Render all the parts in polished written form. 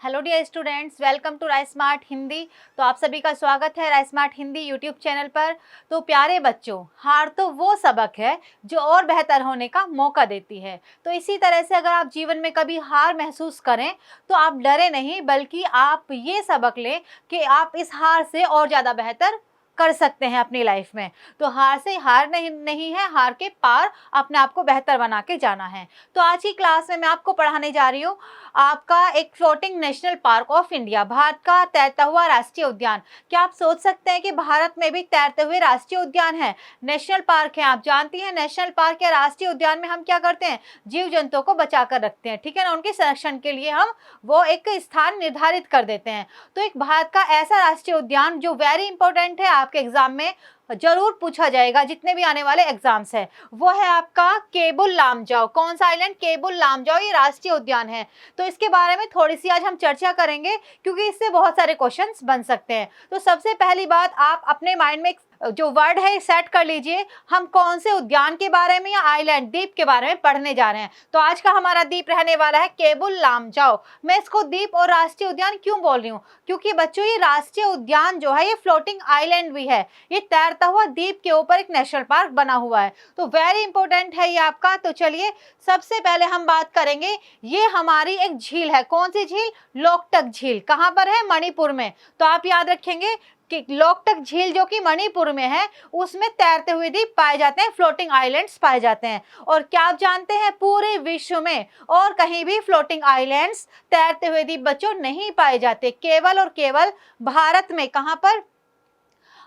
Hello dear students, welcome to Rice Smart Hindi. तो आप सभी का स्वागत है Rice Smart Hindi YouTube channel पर। तो प्यारे बच्चों, हार तो वो सबक है जो और बेहतर होने का मौका देती है। तो इसी तरह से अगर आप जीवन में कभी हार महसूस करें तो आप डरे नहीं, बल्कि आप ये सबक लें कि आप इस हार से और ज़्यादा बेहतर कर सकते हैं अपनी लाइफ में। तो हार से हार नहीं है, हार के पार अपने आप को बेहतर बना के जाना है। तो आज की क्लास में मैं आपको पढ़ाने जा रही हूँ आपका एक floating national park of India, Bharat का तैरता हुआ राष्ट्रीय उद्यान। क्या आप सोच सकते हैं कि भारत में भी तैरते हुए राष्ट्रीय उद्यान है, नेशनल पार्क है। आप जानती हैं नेशनल पार्क या राष्ट्रीय उद्यान में हम क्या करते हैं, जीव जंतुओं को बचा कर रखते हैं, ठीक है ना। उनके संरक्षण के लिए हम वो एक स्थान निर्धारित कर देते हैं। तो एक भारत का ऐसा राष्ट्रीय उद्यान जो वेरी इंपॉर्टेंट है, आपके एग्जाम में जरूर पूछा जाएगा, जितने भी आने वाले एग्जाम्स है, वो है आपका केबुल लामजाओ। कौन सा आइलैंड? केबुल लामजाओ, ये राष्ट्रीय उद्यान है। तो इसके बारे में थोड़ी सी आज हम चर्चा करेंगे, क्योंकि इससे बहुत सारे क्वेश्चंस बन सकते हैं। तो सबसे पहली बात, आप अपने माइंड में जो वर्ड है सेट कर लीजिए, हम कौन से उद्यान के बारे में या आइलैंड द्वीप के बारे में पढ़ने जा रहे हैं। तो आज का हमारा द्वीप रहने वाला है केबुल लामजाओ। मैं इसको द्वीप और राष्ट्रीय उद्यान क्यों बोल रही हूँ, क्योंकि बच्चों ये राष्ट्रीय उद्यान जो है ये फ्लोटिंग आइलैंड भी है, ये तैरता हुआ द्वीप के ऊपर एक नेशनल पार्क बना हुआ है। तो वेरी इंपॉर्टेंट है ये आपका। तो चलिए सबसे पहले हम बात करेंगे, ये हमारी एक झील है। कौन सी झील? लोकटक झील। कहाँ पर है? मणिपुर में। तो आप याद रखेंगे कि लोकटक झील जो कि मणिपुर में है, उसमें तैरते हुए द्वीप पाए जाते हैं, फ्लोटिंग आइलैंड्स पाए जाते हैं। और क्या आप जानते हैं, पूरे विश्व में और कहीं भी फ्लोटिंग आइलैंड्स तैरते हुए द्वीप बच्चों नहीं पाए जाते, केवल और केवल भारत में। कहां पर?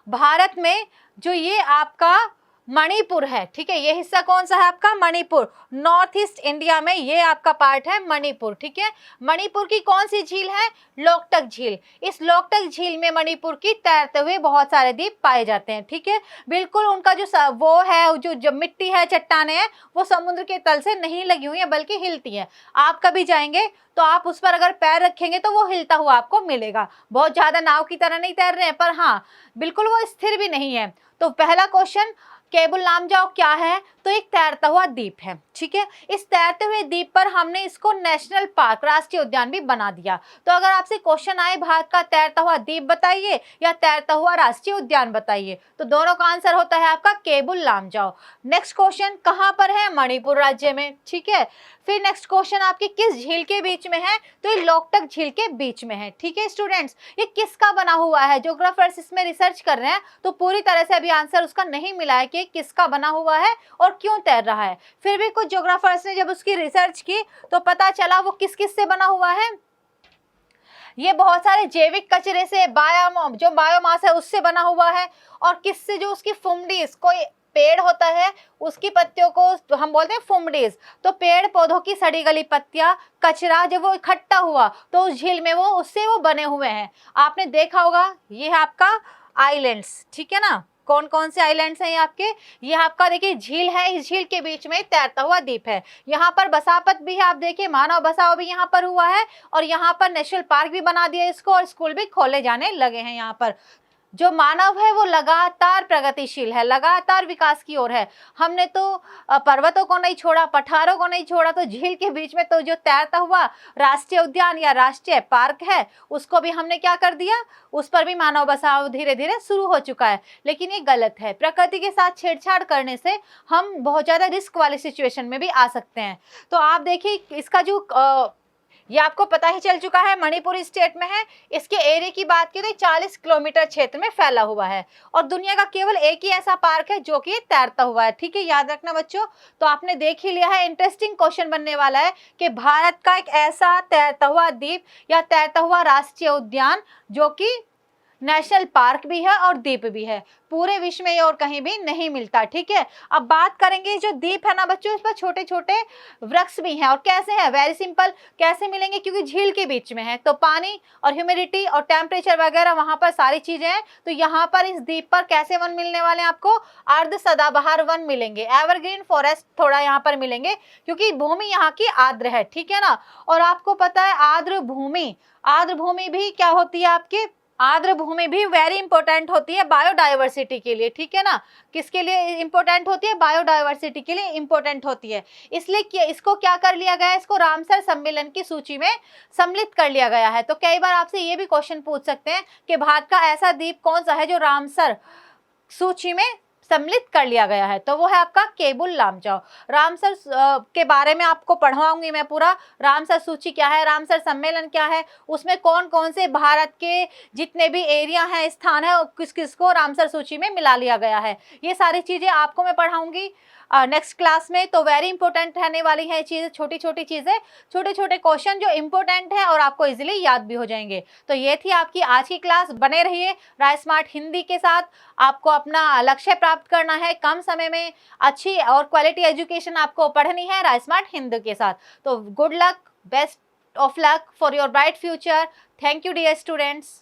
भारत में जो ये आपका मणिपुर है, ठीक है। ये हिस्सा कौन सा है आपका? मणिपुर। नॉर्थ ईस्ट इंडिया में ये आपका पार्ट है मणिपुर, ठीक है। मणिपुर की कौन सी झील है? लोकटक झील। इस लोकटक झील में मणिपुर की तैरते हुए बहुत सारे द्वीप पाए जाते हैं, ठीक है। बिल्कुल उनका जो वो है, जो मिट्टी है, चट्टाने हैं, वो समुद्र के तल से नहीं लगी हुई है, बल्कि हिलती है। आप कभी जाएंगे तो आप उस पर अगर पैर रखेंगे तो वो हिलता हुआ आपको मिलेगा। बहुत ज्यादा नाव की तरह नहीं तैर रहे हैं, पर हाँ बिल्कुल वो स्थिर भी नहीं है। तो पहला क्वेश्चन, केबुल लामजाओ क्या है? तो एक तैरता हुआ द्वीप है, ठीक है। इस तैरते हुए द्वीप पर हमने इसको नेशनल पार्क, राष्ट्रीय उद्यान भी बना दिया। तो अगर आपसे क्वेश्चन आए भारत का तैरता हुआ द्वीप बताइए या तैरता हुआ राष्ट्रीय उद्यान बताइए, तो दोनों का आंसर होता है आपका केबुल लामजाओ। नेक्स्ट क्वेश्चन, कहां पर है? मणिपुर राज्य में, ठीक है। फिर नेक्स्ट क्वेश्चन आपकी किस झील के बीच में है? तो ये लोकटक झील के बीच में है, ठीक है स्टूडेंट्स। ये किसका बना हुआ है? ज्योग्राफर्स इसमें रिसर्च कर रहे हैं, तो पूरी तरह से अभी आंसर उसका नहीं मिला है कि किसका बना हुआ है और क्यों तैर रहा है। फिर भी कुछ ज्योग्राफर्स ने जब उसकी रिसर्च की तो पता चला वो किस किस से बना हुआ है। ये बहुत सारे जैविक कचरे से, जो बायोमास है उससे बना हुआ है। और किससे? जो उसकी फुमडीज, कोई पेड़ होता है उसकी पत्तियों को तो हम बोलते हैं फुमडीज। तो पेड़ पौधों की सड़ी गली पत्तियां, कचरा जब वो इकट्ठा हुआ तो उस झील में वो उससे वो बने हुए हैं। आपने देखा होगा, ये है आपका आइलैंड्स, ठीक है ना। कौन कौन से आइलैंड्स हैं ये आपके? ये आपका देखिए झील है, इस झील के बीच में तैरता हुआ द्वीप है। यहाँ पर बसापत भी है, आप देखिए मानव बसाव भी यहाँ पर हुआ है, और यहाँ पर नेशनल पार्क भी बना दिया इसको, और स्कूल भी खोले जाने लगे हैं यहाँ पर। जो मानव है वो लगातार प्रगतिशील है, लगातार विकास की ओर है। हमने तो पर्वतों को नहीं छोड़ा, पठारों को नहीं छोड़ा, तो झील के बीच में तो जो तैरता हुआ राष्ट्रीय उद्यान या राष्ट्रीय पार्क है उसको भी हमने क्या कर दिया, उस पर भी मानव बसाव धीरे धीरे शुरू हो चुका है। लेकिन ये गलत है, प्रकृति के साथ छेड़छाड़ करने से हम बहुत ज्यादा रिस्क वाली सिचुएशन में भी आ सकते हैं। तो आप देखिए इसका जो ये आपको पता ही चल चुका है, मणिपुर स्टेट में है। इसके एरिया की बात करें तो 40 किलोमीटर क्षेत्र में फैला हुआ है, और दुनिया का केवल एक ही ऐसा पार्क है जो कि तैरता हुआ है, ठीक है। याद रखना बच्चों। तो आपने देख ही लिया है, इंटरेस्टिंग क्वेश्चन बनने वाला है कि भारत का एक ऐसा तैरता हुआ द्वीप या तैरता हुआ राष्ट्रीय उद्यान जो कि नेशनल पार्क भी है और द्वीप भी है, पूरे विश्व में ये और कहीं भी नहीं मिलता, ठीक है। अब बात करेंगे, जो द्वीप है ना बच्चों, इस पर छोटे छोटे वृक्ष भी हैं। और कैसे हैं? वेरी सिंपल, कैसे मिलेंगे? क्योंकि झील के बीच में है, तो पानी और ह्यूमिडिटी और टेम्परेचर वगैरह वहां पर सारी चीजें हैं। तो यहाँ पर इस द्वीप पर कैसे वन मिलने वाले हैं आपको? अर्ध सदाबहार वन मिलेंगे, एवरग्रीन फॉरेस्ट थोड़ा यहाँ पर मिलेंगे, क्योंकि भूमि यहाँ की आर्द्र है, ठीक है ना। और आपको पता है आर्द्र भूमि भी क्या होती है आपकी? आर्द्र भूमि भी वेरी इंपॉर्टेंट होती है बायोडाइवर्सिटी के लिए, ठीक है ना। किसके लिए इंपॉर्टेंट होती है? बायोडाइवर्सिटी के लिए इंपॉर्टेंट होती है। इसलिए इसको क्या कर लिया गया है? इसको रामसर सम्मेलन की सूची में सम्मिलित कर लिया गया है। तो कई बार आपसे ये भी क्वेश्चन पूछ सकते हैं कि भारत का ऐसा द्वीप कौन सा है जो रामसर सूची में सम्मिलित कर लिया गया है, तो वो है आपका केबुल लामजाओ। रामसर के बारे में आपको पढ़वाऊंगी मैं पूरा, रामसर सूची क्या है, रामसर सम्मेलन क्या है, उसमें कौन कौन से भारत के जितने भी एरिया हैं, स्थान है, किस किस को रामसर सूची में मिला लिया गया है, ये सारी चीज़ें आपको मैं पढ़ाऊंगी नेक्स्ट क्लास में। तो वेरी इंपॉर्टेंट रहने वाली है चीज़ें, छोटी छोटी चीज़ें, छोटे छोटे क्वेश्चन जो इंपॉर्टेंट है और आपको इजीली याद भी हो जाएंगे। तो ये थी आपकी आज की क्लास। बने रहिए राइस स्मार्ट हिंदी के साथ। आपको अपना लक्ष्य प्राप्त करना है, कम समय में अच्छी और क्वालिटी एजुकेशन आपको पढ़नी है राइस स्मार्ट हिंदी के साथ। तो good luck, best of luck for your bright future. Thank you dear students.